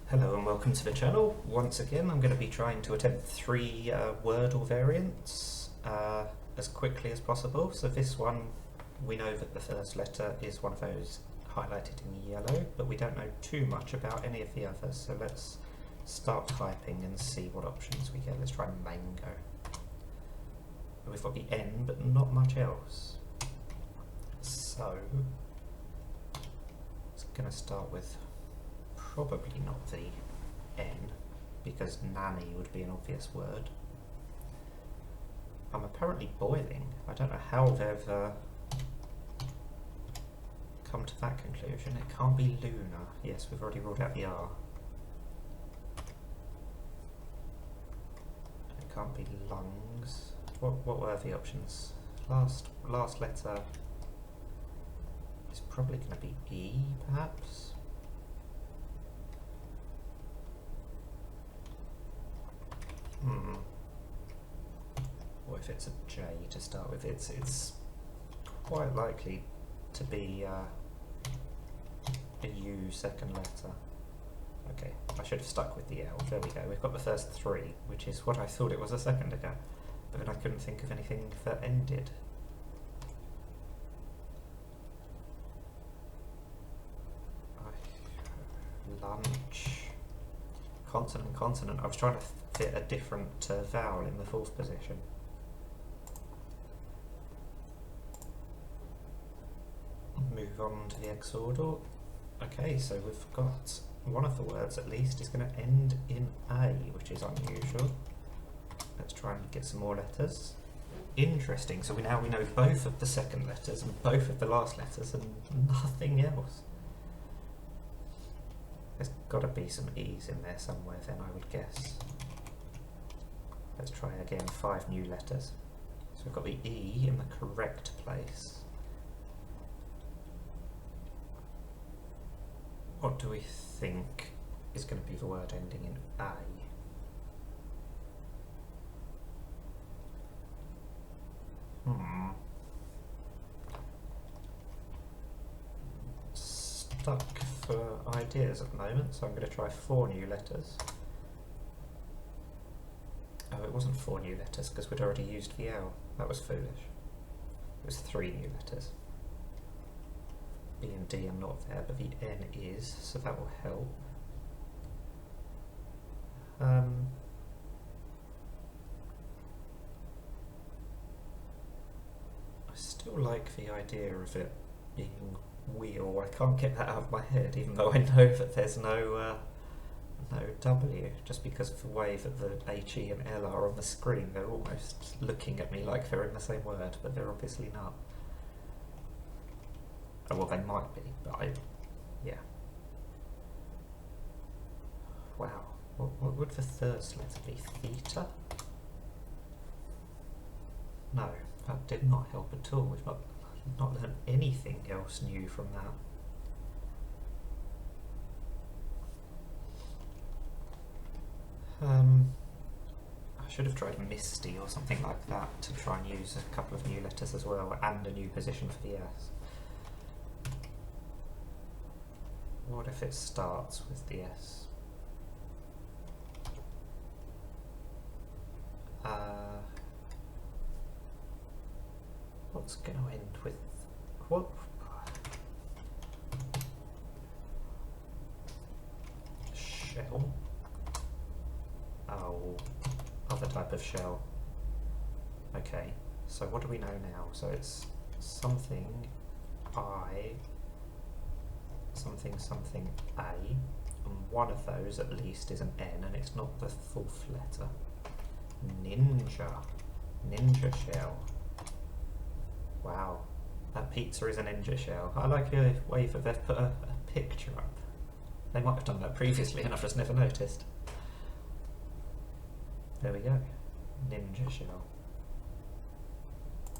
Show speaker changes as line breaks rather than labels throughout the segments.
Hello and welcome to the channel. Once again I'm going to be trying to attempt three Wordle variants as quickly as possible. So this one, we know that the first letter is one of those highlighted in yellow, but we don't know too much about any of the others, so let's start typing and see what options we get. Let's try mango. We've got the N but not much else. So it's going to start with probably not the N, because nanny would be an obvious word. I'm apparently boiling. I don't know how they've come to that conclusion. It can't be lunar. Yes, we've already ruled out the R. It can't be lungs. What were the options? Last letter is probably going to be E, perhaps? Or if it's a J to start with, it's quite likely to be a U second letter. Okay, I should have stuck with the L. There we go. We've got the first three, which is what I thought it was a second ago, but then I couldn't think of anything that ended. Lunch. Consonant, consonant. I was trying to fit a different vowel in the fourth position. Move on to the exordal. Okay, so we've got one of the words at least is going to end in A, which is unusual. Let's try and get some more letters. Interesting, so we know both of the second letters and both of the last letters and nothing else. There's got to be some E's in there somewhere then, I would guess. Let's try again, 5 new letters. So we've got the E in the correct place. What do we think is going to be the word ending in A? Stuck for ideas at the moment, so I'm going to try 4 new letters. Oh, it wasn't 4 new letters because we'd already used the L. That was foolish. It was 3 new letters. B and D are not there, but the N is, so that will help. I still like the idea of it being wheel. I can't get that out of my head, even though I know that there's no W, just because of the way that the HE and L are on the screen. They're almost looking at me like they're in the same word, but they're obviously not. Oh, well, they might be, but yeah. Wow, what would the third letter be? Theta? No, that did not help at all. We've not learned anything else new from that. I should have tried Misty or something like that to try and use a couple of new letters as well, and a new position for the S. What if it starts with the S? What's going to end with what? Shell? Oh, other type of shell. Okay, so what do we know now? So it's something I, something A, and one of those at least is an N, and it's not the fourth letter. Ninja. Ninja shell. Wow, that pizza is a ninja shell. I like the way that they've put a picture up. They might have done that previously and I've just never noticed. There we go. Ninja shell.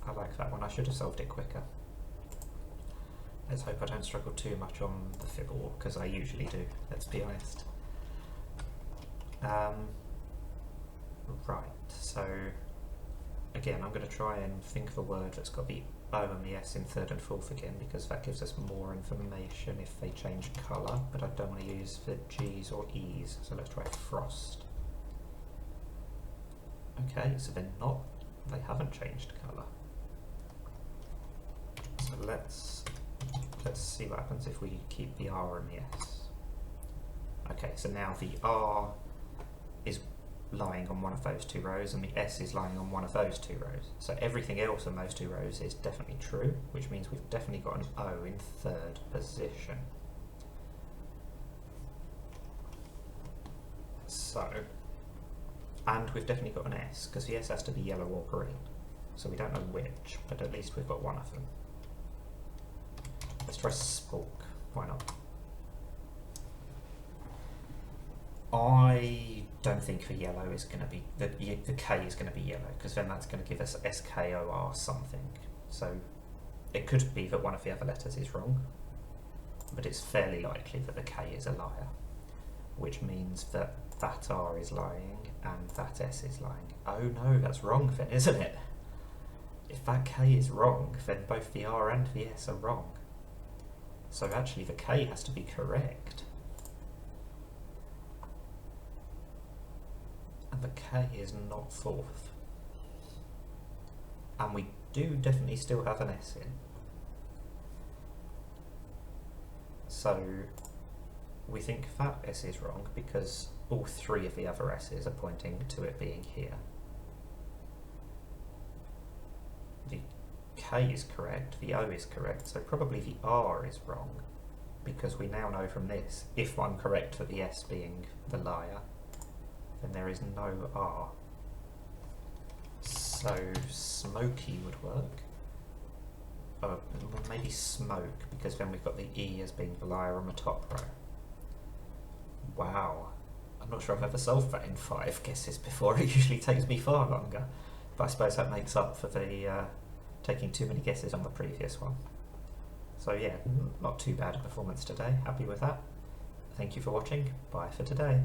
I like that one. I should have solved it quicker. Let's hope I don't struggle too much on the figure, because I usually do, let's be honest. Right, so again I'm going to try and think of a word that's got the O and the S in third and fourth again, because that gives us more information if they change colour, but I don't want to use the G's or E's, so let's try frost. Okay, so they haven't changed colour. So let's see what happens if we keep the R and the S. Okay, so now the R is lying on one of those two rows and the S is lying on one of those two rows. So everything else on those two rows is definitely true, which means we've definitely got an O in third position. So, and we've definitely got an S, because the S has to be yellow or green. So we don't know which, but at least we've got one of them. Let's try Spork. Why not? I don't think the yellow is going to be, the K is going to be yellow, because then that's going to give us SKOR something. So it could be that one of the other letters is wrong, but it's fairly likely that the K is a liar, which means that that R is lying and that S is lying. Oh no, that's wrong then, isn't it? If that K is wrong, then both the R and the S are wrong. So actually the K has to be correct. And the K is not fourth. And we do definitely still have an S in. So we think that S is wrong because all three of the other S's are pointing to it being here. The K is correct, the O is correct, so probably the R is wrong, because we now know from this, if I'm correct for the S being the liar, then there is no R. So smoky would work. Well, maybe smoke, because then we've got the E as being the liar on the top row. Wow. I'm not sure I've ever solved that in 5 guesses before. It usually takes me far longer. But I suppose that makes up for the taking too many guesses on the previous one. So yeah, not too bad a performance today. Happy with that. Thank you for watching. Bye for today.